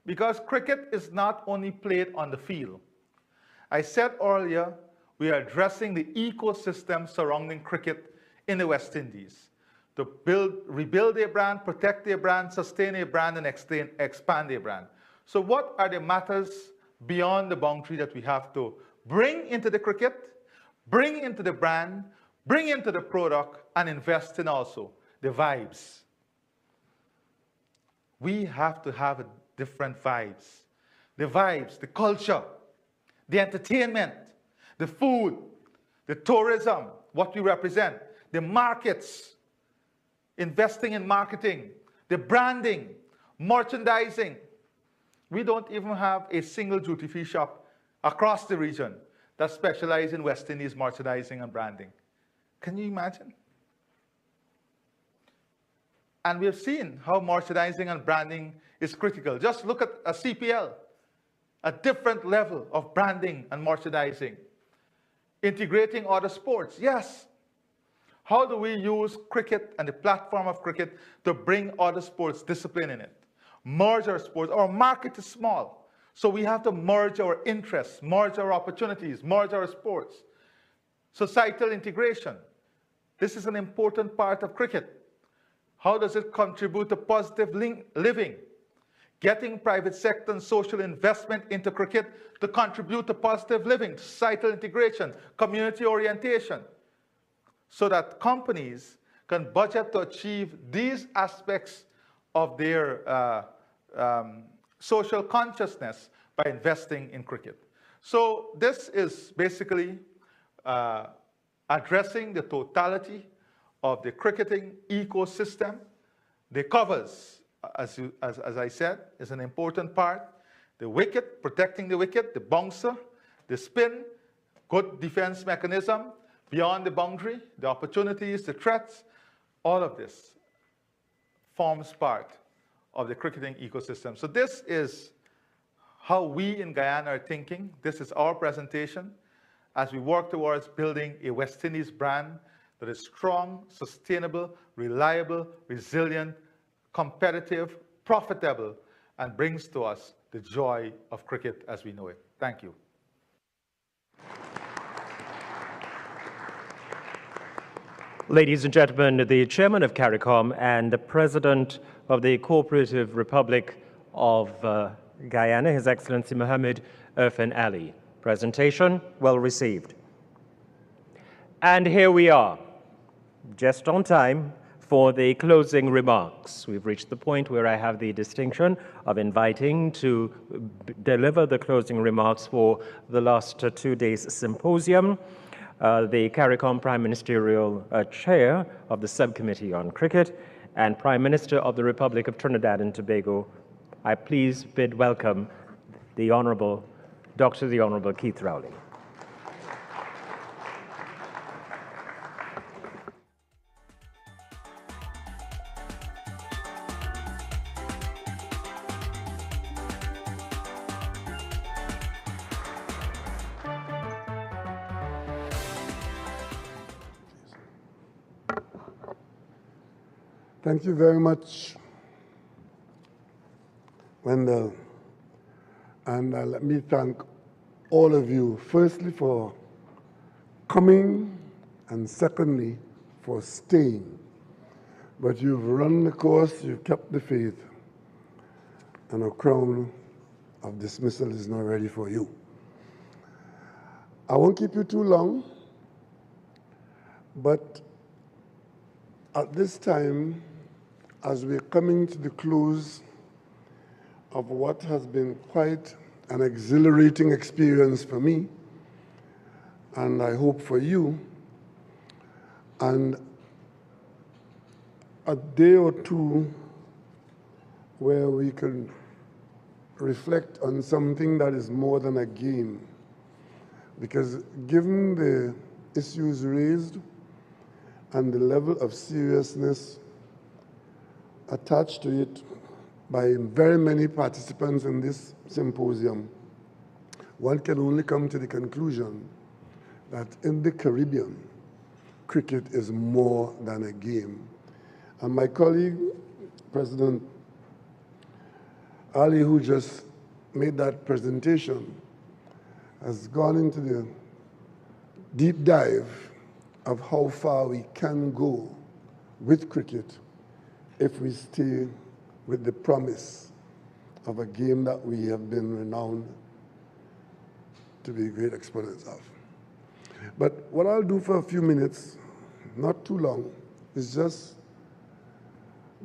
Because cricket is not only played on the field. I said earlier, we are addressing the ecosystem surrounding cricket in the West Indies to rebuild their brand, protect their brand, sustain their brand, and expand their brand. So what are the matters beyond the boundary that we have to bring into the cricket, bring into the brand, bring into the product, and invest in also the vibes? We have to have different vibes. The vibes, the culture, the entertainment, the food, the tourism, what we represent, the markets, investing in marketing, the branding, merchandising. We don't even have a single duty-free shop across the region that specializes in West Indies merchandising and branding. Can you imagine? And we have seen how merchandising and branding is critical. Just look at a CPL, a different level of branding and merchandising. Integrating other sports, yes. How do we use cricket and the platform of cricket to bring other sports discipline in it? Merge our sports. Our market is small, so we have to merge our interests, merge our opportunities, merge our sports. Societal integration. This is an important part of cricket. How does it contribute to positive living? Getting private sector and social investment into cricket to contribute to positive living, societal integration, community orientation, so that companies can budget to achieve these aspects of their social consciousness by investing in cricket. So this is basically addressing the totality of the cricketing ecosystem. The covers, as I said, is an important part. The wicket, protecting the wicket, the bouncer, the spin, good defense mechanism, beyond the boundary, the opportunities, the threats, all of this forms part of the cricketing ecosystem. So this is how we in Guyana are thinking. This is our presentation as we work towards building a West Indies brand that is strong, sustainable, reliable, resilient, competitive, profitable, and brings to us the joy of cricket as we know it. Thank you. Ladies and gentlemen, the Chairman of CARICOM and the President of the Cooperative Republic of Guyana, His Excellency Mohammed Irfan Ali. Presentation well received. And here we are, just on time for the closing remarks. We've reached the point where I have the distinction of inviting to deliver the closing remarks for the last 2 days symposium, the CARICOM Prime Ministerial Chair of the Subcommittee on Cricket and Prime Minister of the Republic of Trinidad and Tobago. I please bid welcome the Honorable Keith Rowley. Thank you very much, Wendell. And let me thank all of you, firstly, for coming, and secondly, for staying. But you've run the course, you've kept the faith, and a crown of dismissal is not ready for you. I won't keep you too long, but at this time, as we're coming to the close of what has been quite an exhilarating experience for me, and I hope for you, and a day or two where we can reflect on something that is more than a game. Because given the issues raised and the level of seriousness attached to it by very many participants in this symposium, one can only come to the conclusion that in the Caribbean, cricket is more than a game. And my colleague, President Ali, who just made that presentation, has gone into the deep dive of how far we can go with cricket if we stay with the promise of a game that we have been renowned to be great exponents of. But what I'll do for a few minutes, not too long, is just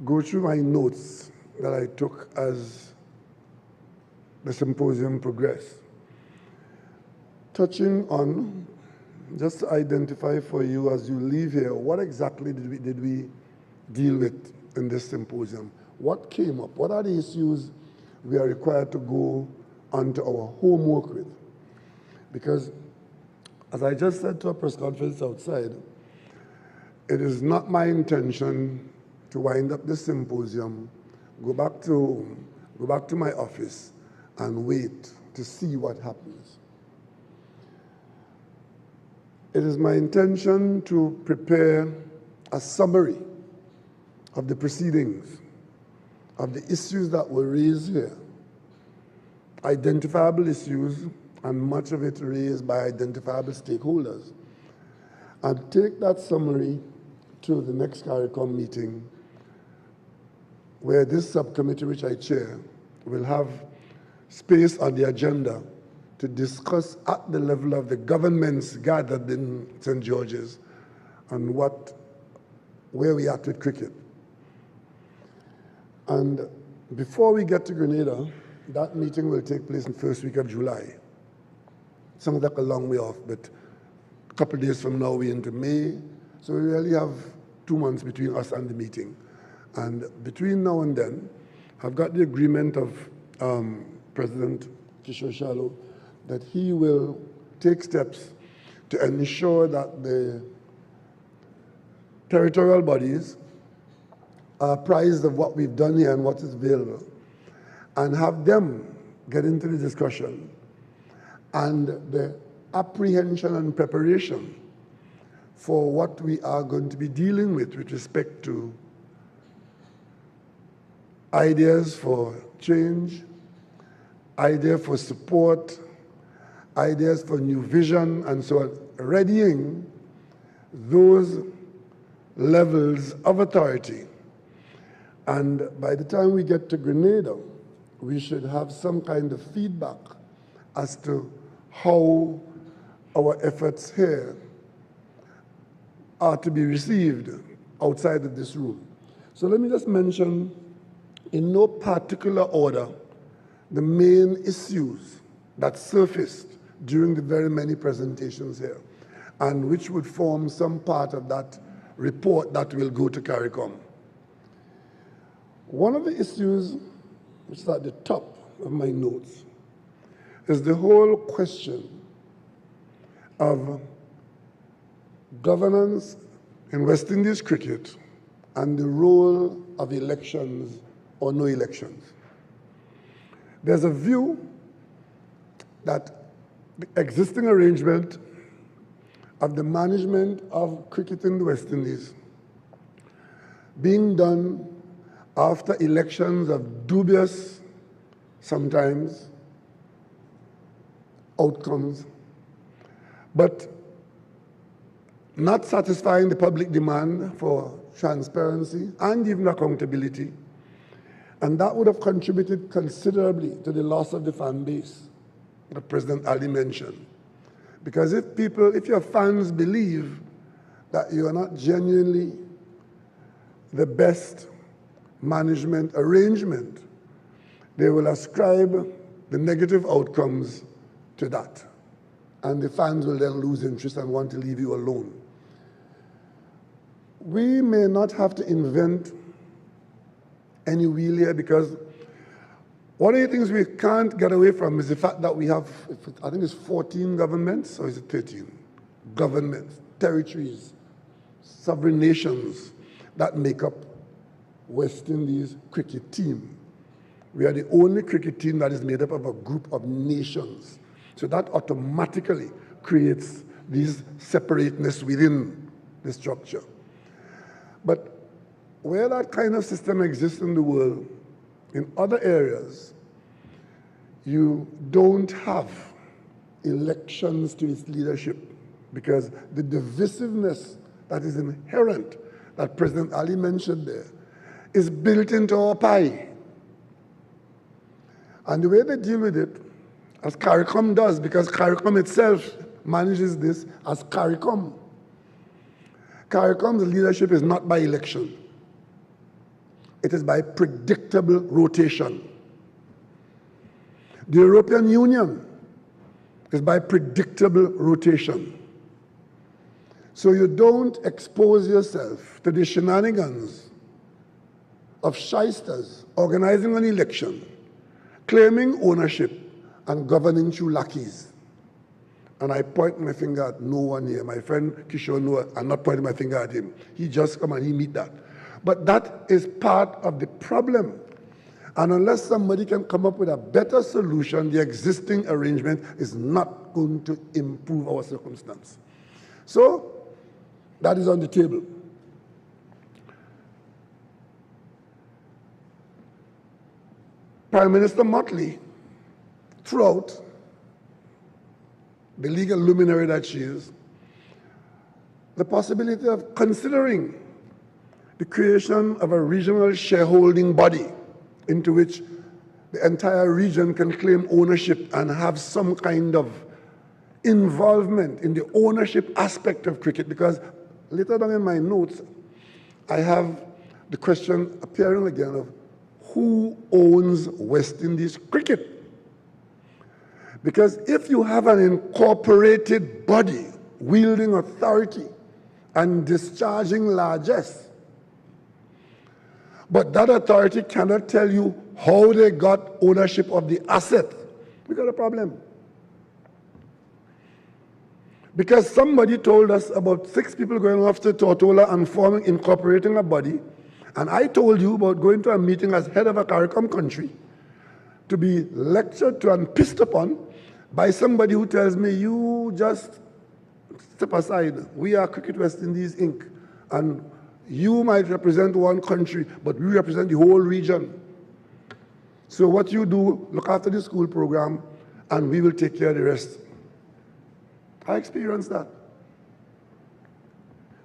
go through my notes that I took as the symposium progressed, touching on, just to identify for you as you leave here, what exactly did we deal with in this symposium? What came up? What are the issues we are required to go onto our homework with? Because, as I just said to a press conference outside, it is not my intention to wind up this symposium, go back to my office, and wait to see what happens. It is my intention to prepare a summary of the proceedings, of the issues that were raised here, identifiable issues, and much of it raised by identifiable stakeholders, and take that summary to the next CARICOM meeting, where this subcommittee, which I chair, will have space on the agenda to discuss at the level of the governments gathered in St. George's and where we are with cricket. And before we get to Grenada, that meeting will take place in the first week of July. Sounds like a long way off, but a couple of days from now we're into May, so we really have 2 months between us and the meeting. And between now and then, I've got the agreement of President Kishore Shallow that he will take steps to ensure that the territorial bodies are apprised of what we've done here and what is available, and have them get into the discussion and the apprehension and preparation for what we are going to be dealing with respect to ideas for change, ideas for support, ideas for new vision, and so on, readying those levels of authority. And by the time we get to Grenada, we should have some kind of feedback as to how our efforts here are to be received outside of this room. So let me just mention, in no particular order, the main issues that surfaced during the very many presentations here, and which would form some part of that report that will go to CARICOM. One of the issues, which is at the top of my notes, is the whole question of governance in West Indies cricket and the role of elections or no elections. There's a view that the existing arrangement of the management of cricket in the West Indies being done after elections of dubious, sometimes, outcomes, but not satisfying the public demand for transparency and even accountability. And that would have contributed considerably to the loss of the fan base that President Ali mentioned. Because if your fans believe that you are not genuinely the best management arrangement, they will ascribe the negative outcomes to that. And the fans will then lose interest and want to leave you alone. We may not have to invent any wheel here, because one of the things we can't get away from is the fact that we have, I think it's 14 governments, or is it 13? Governments, territories, sovereign nations that make up West Indies cricket team. We are the only cricket team that is made up of a group of nations. So that automatically creates these separateness within the structure. But where that kind of system exists in the world, in other areas, you don't have elections to its leadership, because the divisiveness that is inherent, that President Ali mentioned there, is built into our pie. And the way they deal with it, as CARICOM does, because CARICOM itself manages this as CARICOM. CARICOM's leadership is not by election. It is by predictable rotation. The European Union is by predictable rotation. So you don't expose yourself to the shenanigans of shysters organizing an election, claiming ownership, and governing through lackeys. And I point my finger at no one here. My friend Kishore Noah, I'm not pointing my finger at him. He just come and he meet that. But that is part of the problem. And unless somebody can come up with a better solution, the existing arrangement is not going to improve our circumstance. So, that is on the table. Prime Minister Motley, throughout, the legal luminary that she is, the possibility of considering the creation of a regional shareholding body into which the entire region can claim ownership and have some kind of involvement in the ownership aspect of cricket. Because later down in my notes, I have the question appearing again of who owns West Indies cricket? Because if you have an incorporated body wielding authority and discharging largesse, but that authority cannot tell you how they got ownership of the asset, we got a problem. Because somebody told us about 6 people going off to Tortola and incorporating a body, and I told you about going to a meeting as head of a CARICOM country to be lectured to and pissed upon by somebody who tells me, you just step aside. We are Cricket West Indies, Inc. And you might represent one country, but we represent the whole region. So what you do, look after the school program, and we will take care of the rest. I experienced that.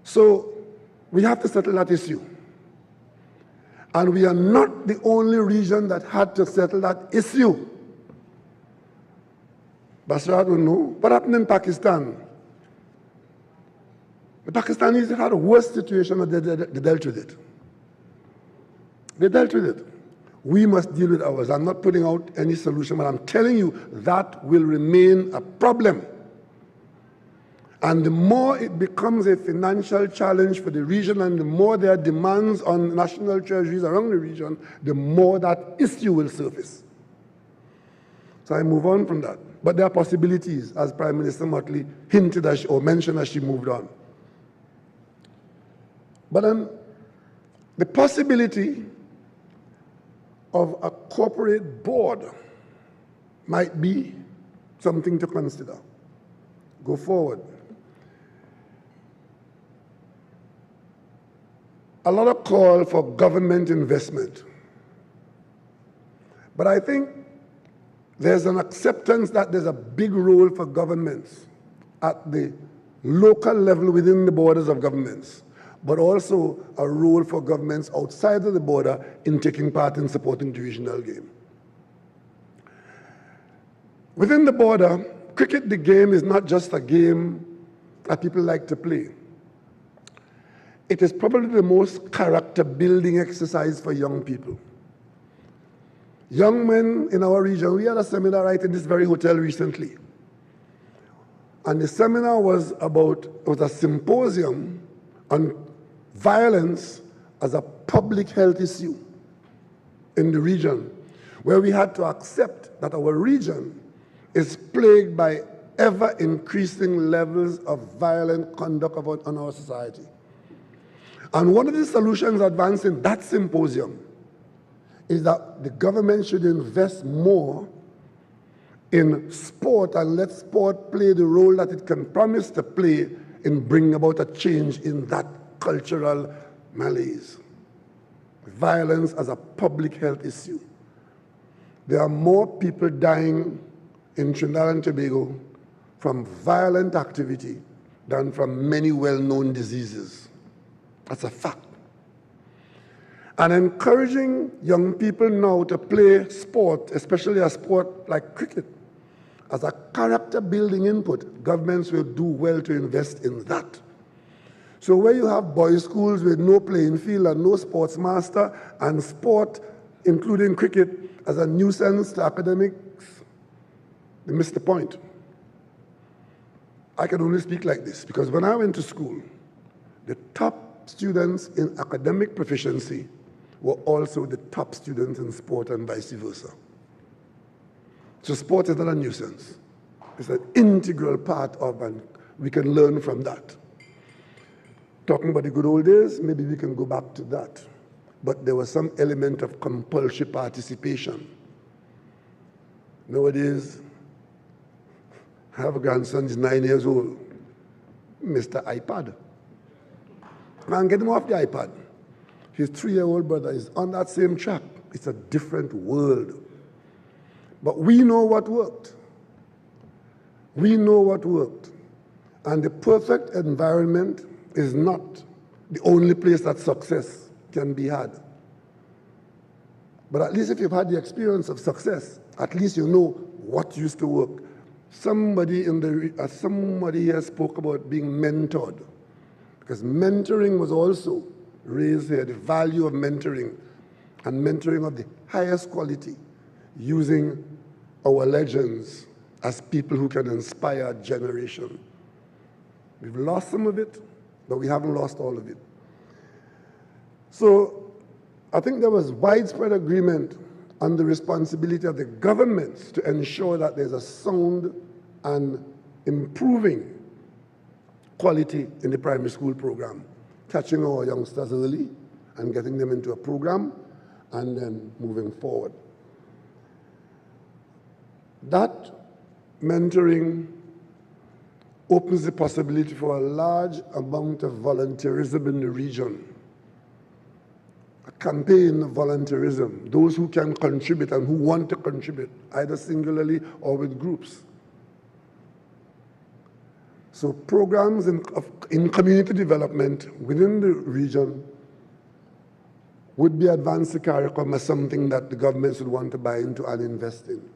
So we have to settle that issue. And we are not the only region that had to settle that issue. Basra don't know. What happened in Pakistan? The Pakistanis had a worse situation, and they dealt with it. They dealt with it. We must deal with ours. I'm not putting out any solution, but I'm telling you that will remain a problem. And the more it becomes a financial challenge for the region and the more there are demands on national treasuries around the region, the more that issue will surface. So I move on from that. But there are possibilities, as Prime Minister Motley hinted at or mentioned as she moved on. But then the possibility of a corporate board might be something to consider. Go forward. A lot of call for government investment. But I think there's an acceptance that there's a big role for governments at the local level within the borders of governments, but also a role for governments outside of the border in taking part in supporting the regional game. Within the border, cricket, the game, is not just a game that people like to play. It is probably the most character-building exercise for young people. Young men in our region, we had a seminar right in this very hotel recently. And the seminar was a symposium on violence as a public health issue in the region, where we had to accept that our region is plagued by ever-increasing levels of violent conduct on our society. And one of the solutions advanced in that symposium is that the government should invest more in sport and let sport play the role that it can promise to play in bringing about a change in that cultural malaise. Violence as a public health issue. there are more people dying in Trinidad and Tobago from violent activity than from many well-known diseases. That's a fact. And encouraging young people now to play sport, especially a sport like cricket, as a character-building input, governments will do well to invest in that. So where you have boys' schools with no playing field and no sports master, and sport, including cricket, as a nuisance to academics, they miss the point. I can only speak like this, because when I went to school, the top students in academic proficiency were also the top students in sport and vice versa. So sport is not a nuisance. It's an integral part of, and we can learn from that. Talking about the good old days, maybe we can go back to that. But there was some element of compulsory participation. Nowadays, I have a grandson, he's 9 years old, Mr. iPad. Man, get him off the iPad. His 3-year-old brother is on that same track. It's a different world. But we know what worked. We know what worked. And the perfect environment is not the only place that success can be had. But at least if you've had the experience of success, at least you know what used to work. Somebody here spoke about being mentored, because mentoring was also raised here, the value of mentoring, and mentoring of the highest quality, using our legends as people who can inspire a generation. We've lost some of it, but we haven't lost all of it. So I think there was widespread agreement on the responsibility of the governments to ensure that there's a sound and improving quality in the primary school program, catching our youngsters early and getting them into a program and then moving forward. That mentoring opens the possibility for a large amount of volunteerism in the region. A campaign of volunteerism, those who can contribute and who want to contribute, either singularly or with groups. So programs in community development within the region would be advanced to CARICOM as something that the governments would want to buy into and invest in.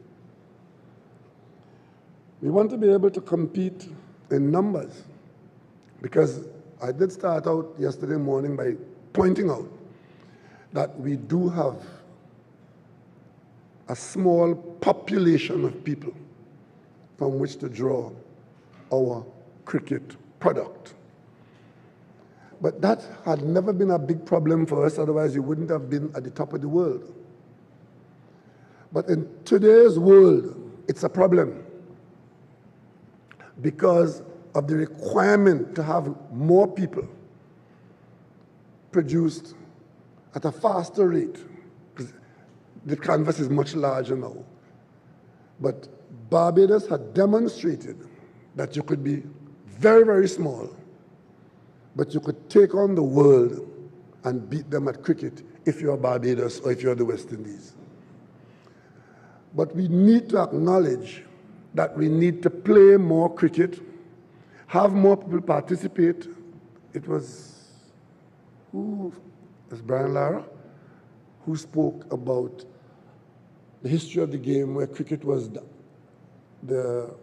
We want to be able to compete in numbers, because I did start out yesterday morning by pointing out that we do have a small population of people from which to draw our cricket product. But that had never been a big problem for us, otherwise you wouldn't have been at the top of the world. But in today's world, it's a problem, because of the requirement to have more people produced at a faster rate. The canvas is much larger now. But Barbados had demonstrated that you could be very, very small, but you could take on the world and beat them at cricket if you're Barbados or if you're the West Indies. But we need to acknowledge that we need to play more cricket, have more people participate. It was, Brian Lara, who spoke about the history of the game where cricket was the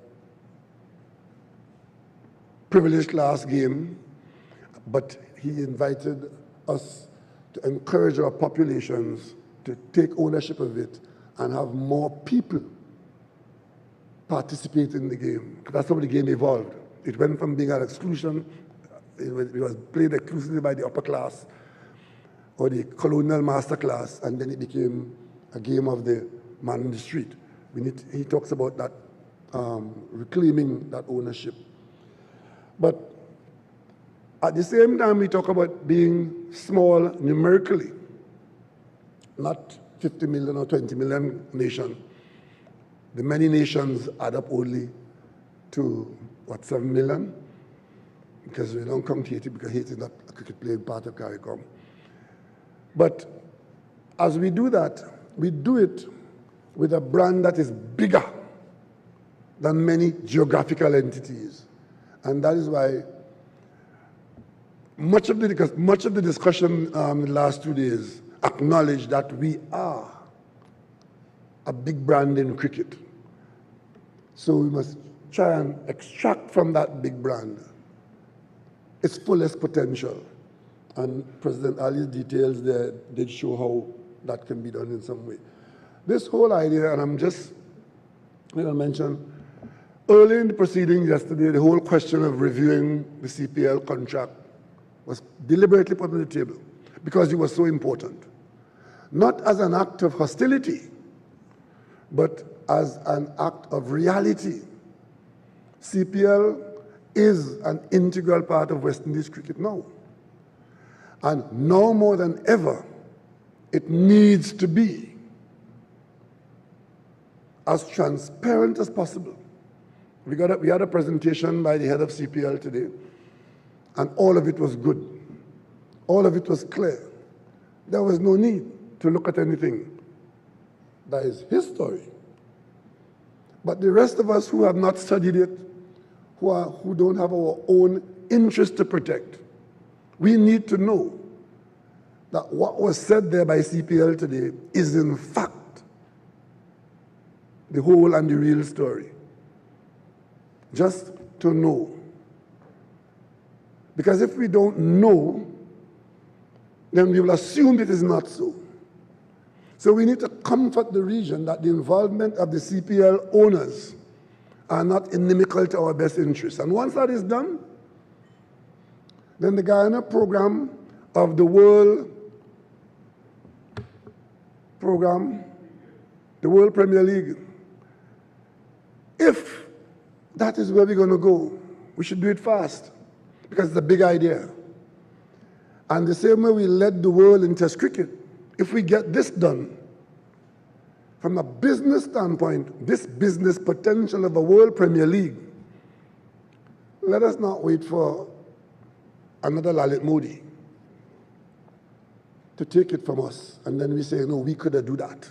privileged class game, but he invited us to encourage our populations to take ownership of it and have more people participate in the game. That's how the game evolved. It went from being an exclusion, it was played exclusively by the upper class or the colonial master class, and then it became a game of the man in the street. He talks about that, reclaiming that ownership. But at the same time, we talk about being small numerically, not 50 million or 20 million nation. The many nations add up only to, 7 million? Because we don't count Haiti, because Haiti is not a cricket playing part of CARICOM. But as we do that, we do it with a brand that is bigger than many geographical entities. And that is why much of the discussion in the last 2 days acknowledged that we are a big brand in cricket. So we must try and extract from that big brand its fullest potential. And President Ali's details there did show how that can be done in some way. This whole idea, and I'm just going to mention, early in the proceedings yesterday, the whole question of reviewing the CPL contract was deliberately put on the table because it was so important. Not as an act of hostility, but as an act of reality. CPL is an integral part of West Indies cricket now. And now more than ever, it needs to be as transparent as possible. We had a presentation by the head of CPL today, and all of it was good. All of it was clear. There was no need to look at anything. That is his story. But the rest of us who have not studied it, who don't have our own interest to protect, we need to know that what was said there by CPL today is in fact the whole and the real story. Just to know. Because if we don't know, then we will assume it is not so. So we need to comfort the region that the involvement of the CPL owners are not inimical to our best interests. And once that is done, then the Guyana program of the World Premier League, if that is where we're going to go, we should do it fast because it's a big idea. And the same way we led the world in Test cricket, if we get this done, from a business standpoint, this business potential of a World Premier League, let us not wait for another Lalit Modi to take it from us. And then we say, no, we couldn't do that.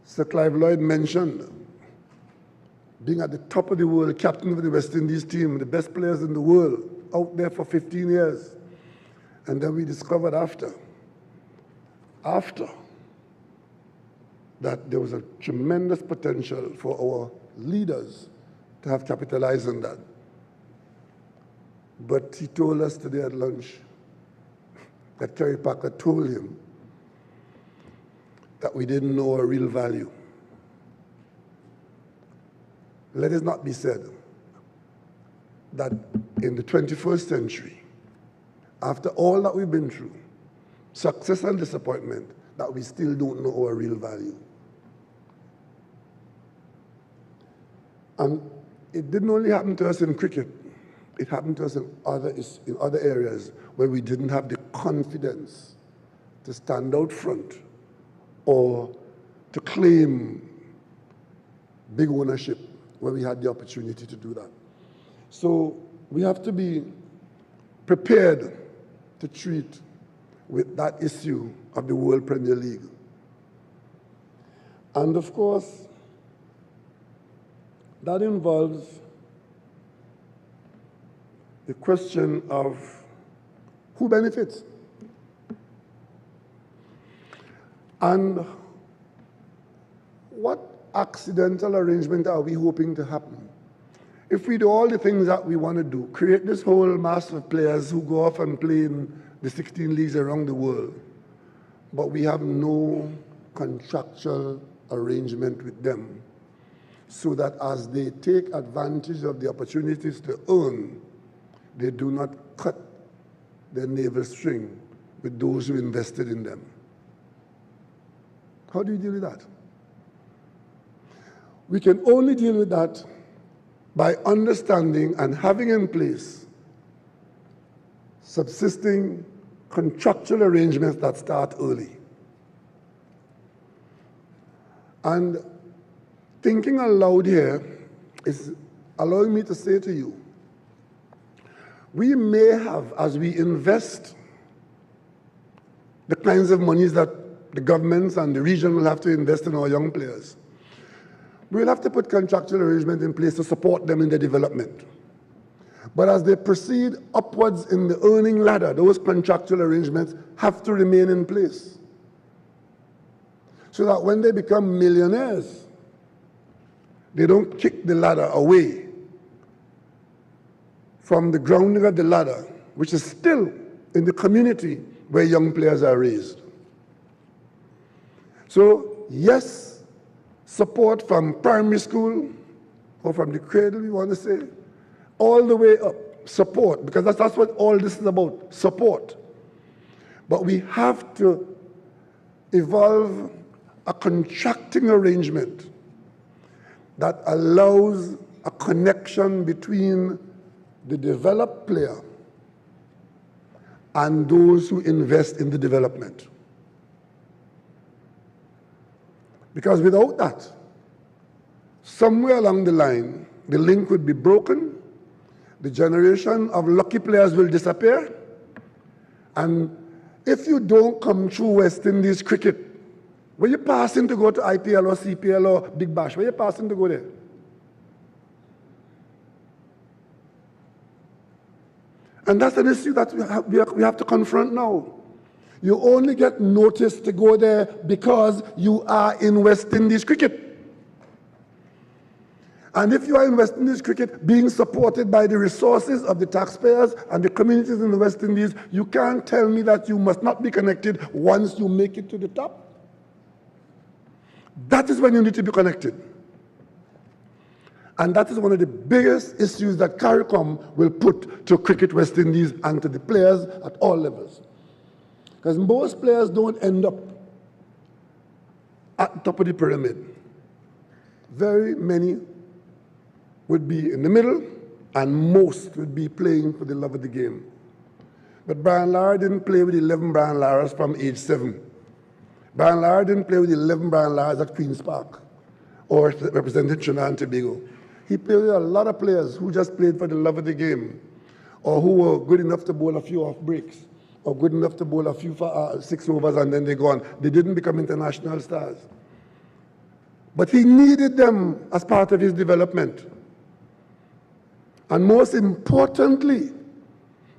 Sir Clive Lloyd mentioned being at the top of the world, captain of the West Indies team, the best players in the world, out there for 15 years. And then we discovered after that there was a tremendous potential for our leaders to have capitalized on that. But he told us today at lunch that Kerry Packer told him that we didn't know our real value. Let it not be said that in the 21st century, after all that we've been through, success and disappointment, that we still don't know our real value. And it didn't only happen to us in cricket, it happened to us in other areas where we didn't have the confidence to stand out front or to claim big ownership where we had the opportunity to do that. So we have to be prepared to treat with that issue of the World Premier League. And of course, that involves the question of who benefits. And what accidental arrangement are we hoping to happen? If we do all the things that we want to do, create this whole mass of players who go off and play in the 16 leagues around the world, but we have no contractual arrangement with them, so that as they take advantage of the opportunities to earn, they do not cut their navel string with those who invested in them. How do you deal with that? We can only deal with that by understanding and having in place subsisting contractual arrangements that start early. And thinking aloud here is allowing me to say to you, we may have, as we invest the kinds of monies that the governments and the region will have to invest in our young players. We'll have to put contractual arrangements in place to support them in their development. But as they proceed upwards in the earning ladder, those contractual arrangements have to remain in place, so that when they become millionaires, they don't kick the ladder away from the grounding of the ladder, which is still in the community where young players are raised. So yes, support from primary school, or from the cradle, we want to say, all the way up, support, because that's what all this is about, support. But we have to evolve a contracting arrangement that allows a connection between the developed player and those who invest in the development. Because without that, somewhere along the line, the link would be broken, the generation of lucky players will disappear, and if you don't come through West Indies cricket, where you passing to go to IPL or CPL or Big Bash, where you passing to go there? And that's an issue that we have to confront now. You only get noticed to go there because you are in West Indies cricket. And if you are in West Indies cricket being supported by the resources of the taxpayers and the communities in the West Indies, you can't tell me that you must not be connected once you make it to the top. That is when you need to be connected. And that is one of the biggest issues that CARICOM will put to Cricket West Indies and to the players at all levels. Because most players don't end up at the top of the pyramid. Very many would be in the middle, and most would be playing for the love of the game. But Brian Lara didn't play with 11 Brian Laras from age 7. Brian Lara didn't play with 11 Brian Laras at Queen's Park or representing Trinidad and Tobago. He played with a lot of players who just played for the love of the game, or who were good enough to bowl a few off breaks, or good enough to bowl a few 6 overs and then they go on. They didn't become international stars. But he needed them as part of his development. And most importantly,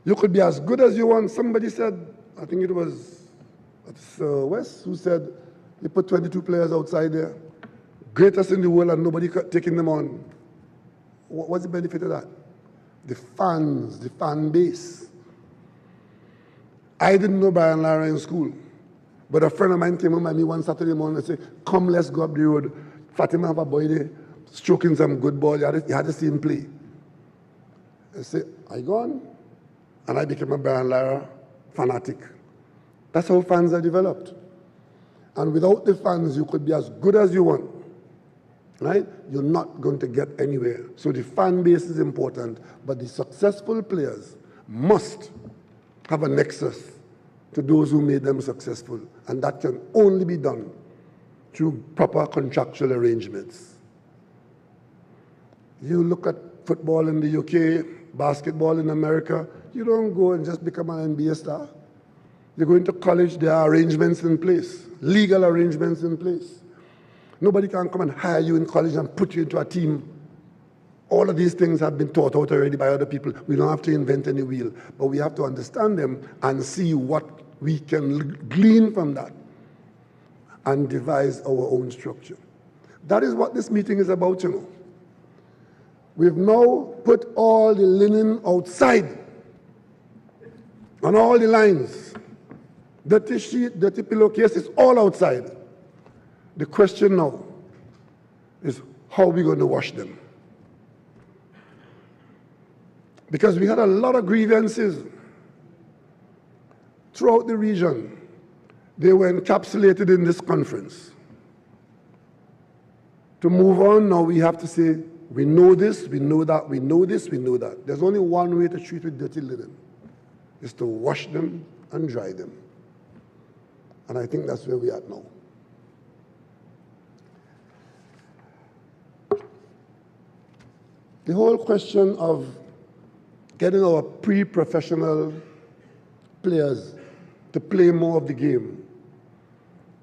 you could be as good as you want. Somebody said, I think it was West, who said, he put 22 players outside there, greatest in the world, and nobody taking them on. What's the benefit of that? The fans, the fan base. I didn't know Brian Lara in school, but a friend of mine came home by me one Saturday morning and said, come, let's go up the road. Fatima have a boy there, stroking some good ball. You had to see him play. I said, I gone? And I became a Brian Lara fanatic. That's how fans are developed. And without the fans, you could be as good as you want, right? You're not going to get anywhere. So the fan base is important, but the successful players must have a nexus to those who made them successful. And that can only be done through proper contractual arrangements. You look at football in the UK, basketball in America, you don't go and just become an NBA star. You're going to college, there are arrangements in place, legal arrangements in place. Nobody can come and hire you in college and put you into a team. All of these things have been taught out already by other people. We don't have to invent any wheel, but we have to understand them and see what we can glean from that and devise our own structure. That is what this meeting is about, you know. We've now put all the linen outside on all the lines. Dirty sheet, dirty pillowcase is all outside. The question now is, how are we going to wash them? Because we had a lot of grievances throughout the region. They were encapsulated in this conference. To move on now, we have to say, we know this, we know that, we know this, we know that. There's only one way to treat with dirty linen, is to wash them and dry them. And I think that's where we are now. The whole question of getting our pre-professional players to play more of the game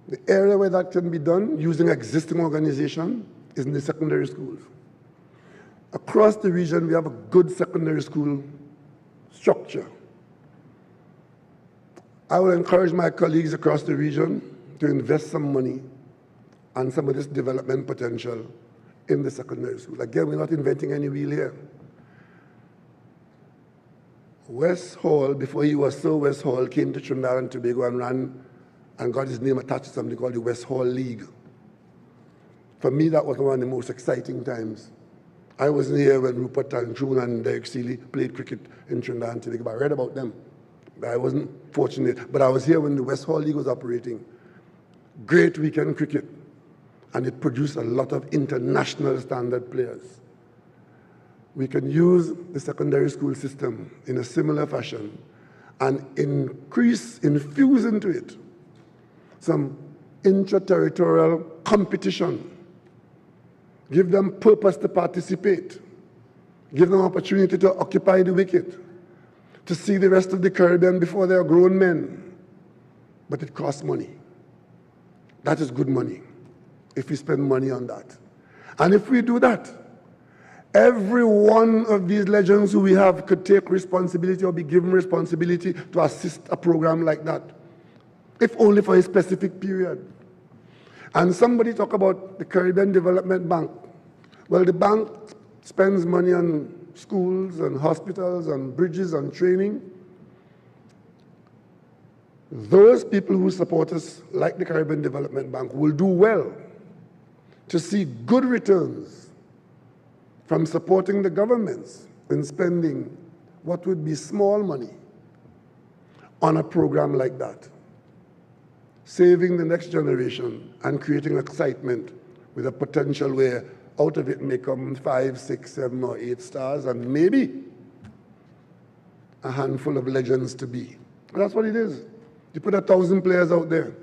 The area where that can be done using existing organization is in the secondary schools. Across the region, we have a good secondary school structure. I will encourage my colleagues across the region to invest some money and some of this development potential in the secondary school. Again, we're not inventing any wheel here. West Hall, before he was Sir West Hall, came to Trinidad and Tobago and ran and got his name attached to something called the West Hall League. For me, that was one of the most exciting times. I wasn't here when Rupert Tantroon and Derek Seeley played cricket in Trinidad and Tobago, but I read about them. I wasn't fortunate, but I was here when the West Hall League was operating. Great weekend cricket, and it produced a lot of international standard players. We can use the secondary school system in a similar fashion and infuse into it some intra-territorial competition. Give them purpose to participate. Give them opportunity to occupy the wicket, to see the rest of the Caribbean before they are grown men. But it costs money. That is good money, if we spend money on that. And if we do that, every one of these legends who we have could take responsibility or be given responsibility to assist a program like that, if only for a specific period. And somebody talk about the Caribbean Development Bank. Well, the bank spends money on schools and hospitals and bridges and training. Those people who support us, like the Caribbean Development Bank, will do well to see good returns from supporting the governments in spending what would be small money on a program like that, saving the next generation and creating excitement with a potential where out of it may come 5, 6, 7, or 8 stars and maybe a handful of legends to be. And that's what it is. You put 1,000 players out there,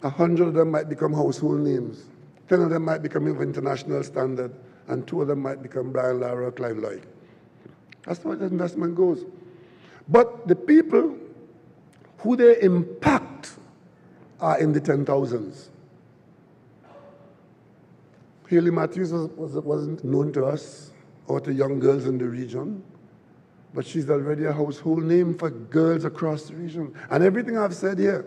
100 of them might become household names, 10 of them might become of international standard, and 2 of them might become Brian Lara or Clive Lloyd. That's how the investment goes. But the people who they impact are in the 10,000s. Haley Matthews wasn't known to us or to young girls in the region, but she's already a household name for girls across the region. And everything I've said here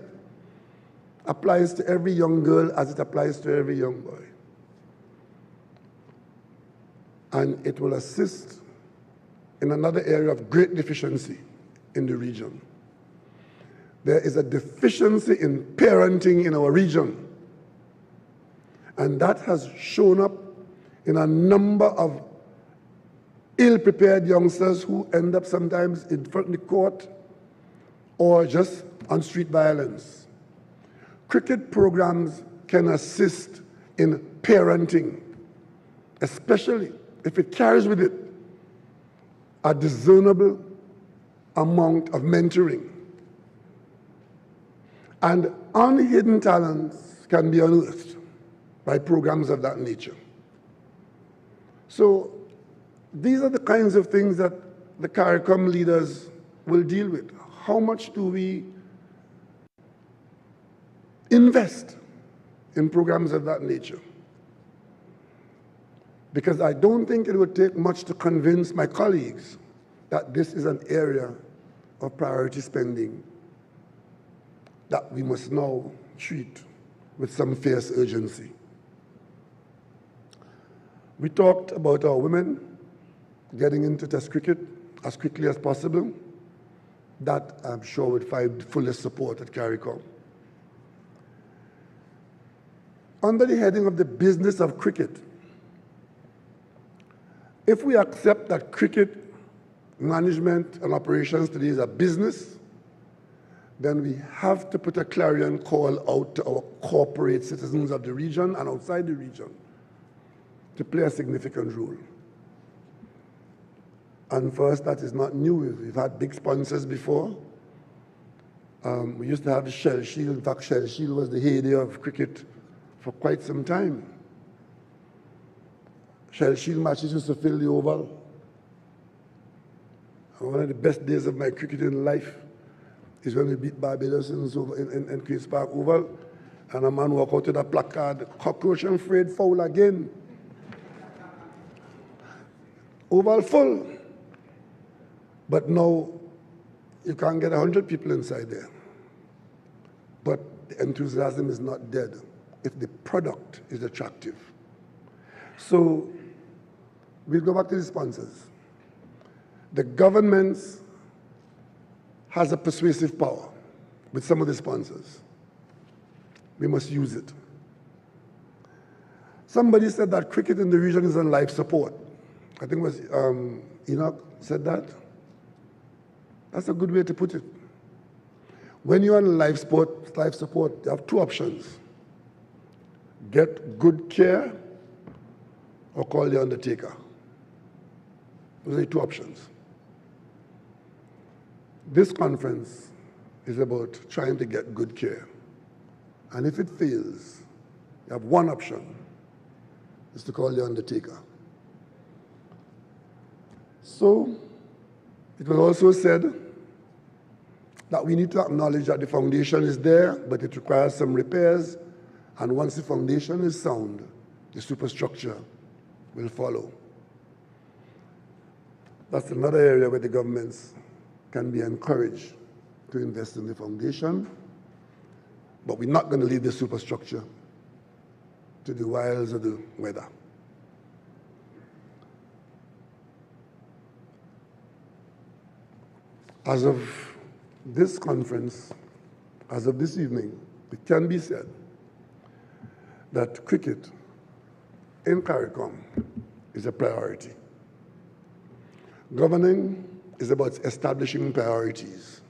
applies to every young girl as it applies to every young boy. And it will assist in another area of great deficiency in the region. There is a deficiency in parenting in our region. And that has shown up in a number of ill-prepared youngsters who end up sometimes in front of the court or just on street violence. Cricket programs can assist in parenting, especially if it carries with it a discernible amount of mentoring. And unhidden talents can be unearthed by programs of that nature. So these are the kinds of things that the CARICOM leaders will deal with. How much do we invest in programs of that nature? Because I don't think it would take much to convince my colleagues that this is an area of priority spending that we must now treat with some fierce urgency. We talked about our women getting into Test cricket as quickly as possible. That, I'm sure, would find fullest support at CARICOM. Under the heading of the business of cricket, if we accept that cricket management and operations today is a business, then we have to put a clarion call out to our corporate citizens of the region and outside the region to play a significant role. And for us, that is not new. We've had big sponsors before. We used to have the Shell Shield. In fact, Shell Shield was the heyday of cricket for quite some time. Shell Shield matches used to fill the Oval. And one of the best days of my cricketing life is when we beat Barbados in Queen's Park Oval. And a man walk out with a placard, cockroach and frayed foul again. Oval full. But now, you can't get 100 people inside there. But the enthusiasm is not dead if the product is attractive. So, we'll go back to the sponsors. The government has a persuasive power with some of the sponsors. We must use it. Somebody said that cricket in the region is on life support. I think it was Enoch said that. That's a good way to put it. When you're on life support, you have two options. Get good care or call the undertaker. Those are the two options. This conference is about trying to get good care. And if it fails, you have one option, is to call the undertaker. So, it was also said that we need to acknowledge that the foundation is there, but it requires some repairs, and once the foundation is sound, the superstructure will follow. That's another area where the governments can be encouraged to invest in the foundation, but we're not going to leave the superstructure to the wiles of the weather. As of this conference, as of this evening, it can be said that cricket in CARICOM is a priority. Governing is about establishing priorities.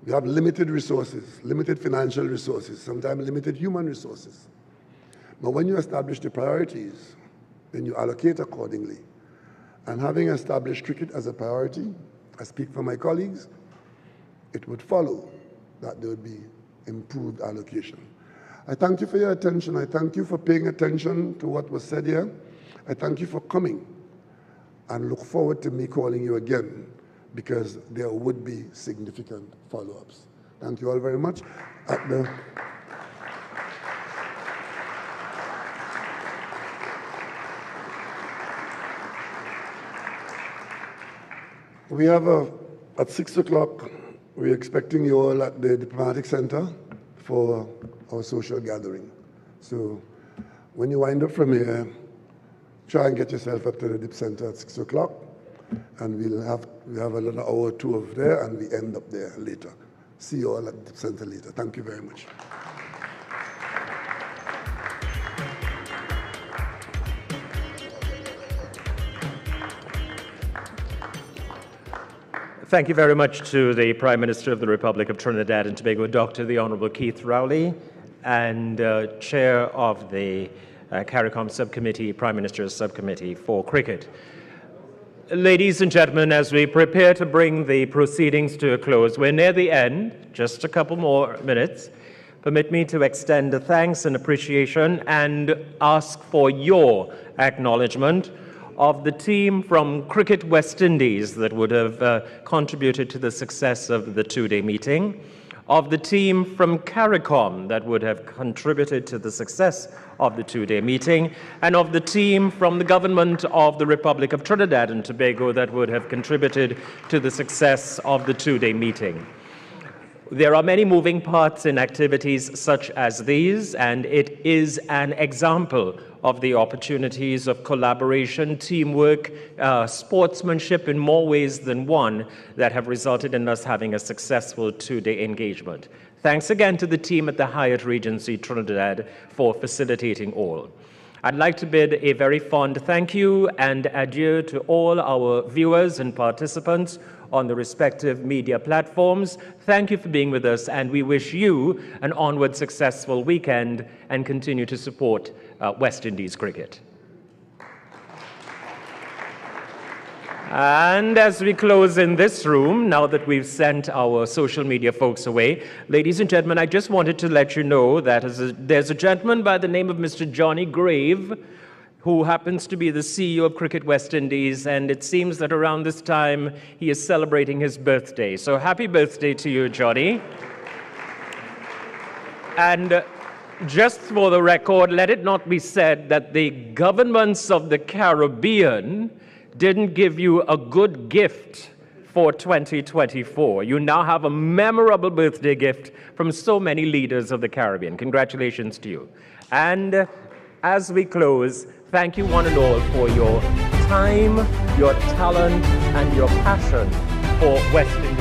We have limited resources, limited financial resources, sometimes limited human resources. But when you establish the priorities, then you allocate accordingly. And having established cricket as a priority, I speak for my colleagues, it would follow that there would be improved allocation. I thank you for your attention. I thank you for paying attention to what was said here. I thank you for coming and look forward to me calling you again because there would be significant follow-ups. Thank you all very much. We have at 6 o'clock, we're expecting you all at the Diplomatic Center for our social gathering. So when you wind up from here, try and get yourself up to the Dip Center at 6 o'clock, and we have another hour or two of there, and we end up there later. See you all at the Dip Center later. Thank you very much. Thank you very much to the Prime Minister of the Republic of Trinidad and Tobago, Dr. the Honorable Keith Rowley, and Chair of the CARICOM Subcommittee, Prime Minister's Subcommittee for Cricket. Ladies and gentlemen, as we prepare to bring the proceedings to a close, we're near the end, just a couple more minutes. Permit me to extend a thanks and appreciation and ask for your acknowledgement of the team from Cricket West Indies that would have contributed to the success of the two-day meeting, of the team from CARICOM that would have contributed to the success of the two-day meeting, and of the team from the government of the Republic of Trinidad and Tobago that would have contributed to the success of the two-day meeting. There are many moving parts in activities such as these, and it is an example of the opportunities of collaboration, teamwork, sportsmanship in more ways than one that have resulted in us having a successful two-day engagement. Thanks again to the team at the Hyatt Regency Trinidad for facilitating all. I'd like to bid a very fond thank you and adieu to all our viewers and participants on the respective media platforms. Thank you for being with us, and we wish you an onward successful weekend and continue to support West Indies cricket. And as we close in this room, now that we've sent our social media folks away, ladies and gentlemen, I just wanted to let you know that there's a gentleman by the name of Mr. Johnny Grave, who happens to be the CEO of Cricket West Indies, and it seems that around this time he is celebrating his birthday. So happy birthday to you, Johnny. And just for the record, let it not be said that the governments of the Caribbean didn't give you a good gift for 2024. You now have a memorable birthday gift from so many leaders of the Caribbean. Congratulations to you. And as we close, thank you one and all for your time, your talent, and your passion for West Indies.